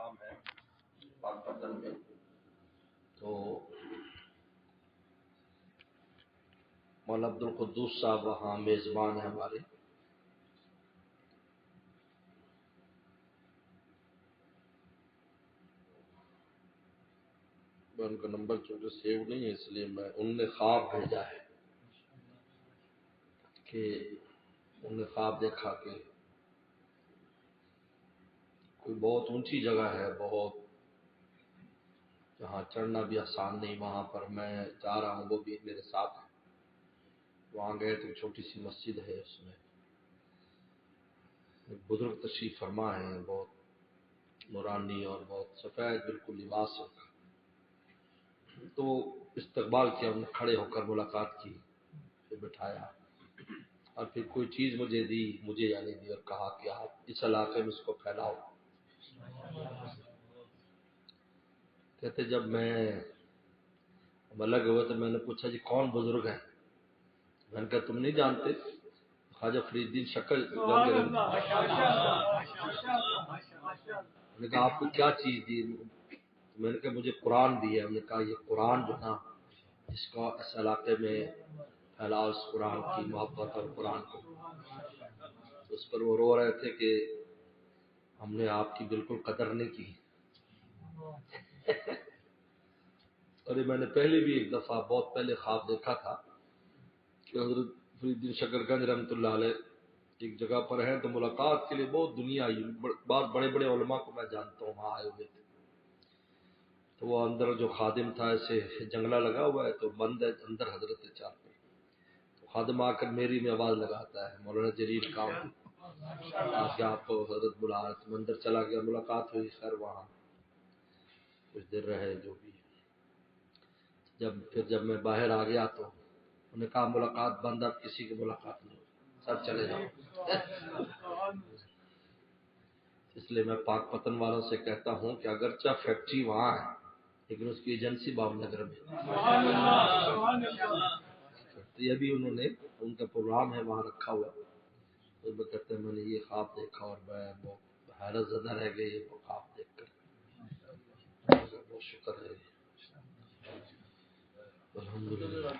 Programme ہے پاک پتن میں، تو مولانا عبدالقدوس صاحب وہاں میزبان ہیں ہمارے. میں ان کا نمبر چونکہ سیو نہیں ہے، اس لیے انہوں نے خواب بھیجا ہے کہ انہوں نے خواب دیکھا کہ کوئی بہت اونچی جگہ ہے، بہت جہاں چڑھنا بھی آسان نہیں، وہاں پر میں جا رہا ہوں، وہ بھی میرے ساتھ ہے. وہاں گئے تو چھوٹی سی مسجد ہے، اس میں ایک بزرگ تشریف فرما ہے، بہت نورانی اور بہت سفید بالکل لباس ہے. تو استقبال کیا، انہوں نے کھڑے ہو کر ملاقات کی، پھر بٹھایا اور پھر کوئی چیز مجھے یعنی دی اور کہا کہ آپ اس علاقے میں اس کو پھیلاؤ. کہتے جب ہم الگ ہوئے تو میں نے پوچھا جی کون بزرگ ہے؟ میں نے کہا تم نہیں جانتے، خواجہ فرید الدین شکل. میں نے کہا آپ کو کیا چیز دی؟ میں نے کہا مجھے قرآن دی ہے. ہم نے کہا یہ قرآن جو نا اس کو اس علاقے میں پھیلاؤ، اس قرآن کی محبت اور قرآن کو. اس پر وہ رو رہے تھے کہ ہم نے آپ کی بالکل قدر نہیں کی. اور یہ میں نے پہلے بھی ایک دفعہ بہت پہلے خواب دیکھا تھا کہ حضرت فرید الدین شکر گنج رحمۃ اللہ علیہ ایک جگہ پر ہیں، تو ملاقات کے لیے بہت دنیا آئی، بہت بڑے بڑے علماء کو میں جانتا ہوں وہاں آئے ہوئے تھے. تو وہ اندر جو خادم تھا، ایسے جنگلہ لگا ہوا ہے تو بند ہے اندر حضرت چار پہ. تو خادم آ کر میری میں آواز لگاتا ہے مولانا جلیل کام کہ آپ کو حضرت بلا رہے. تو اندر چلا گیا، ملاقات ہوئی، خیر وہاں کچھ دیر رہے جو بھی. جب میں باہر آ گیا تو انہوں نے کہا ملاقات بند، اب کسی کی ملاقات نہیں، سب چلے جاؤ. اس لیے میں پاک پتن والوں سے کہتا ہوں کہ اگرچہ فیکٹری وہاں ہے لیکن اس کی ایجنسی باب نگر میں. یہ بھی انہوں نے ان کا پروگرام ہے وہاں رکھا ہوا. تو میں کہتے ہیں میں نے یہ خواب دیکھا اور میں بہت حیرت زدہ رہ گئی یہ خواب دیکھ کر. بہت شکر ہے الحمدللہ.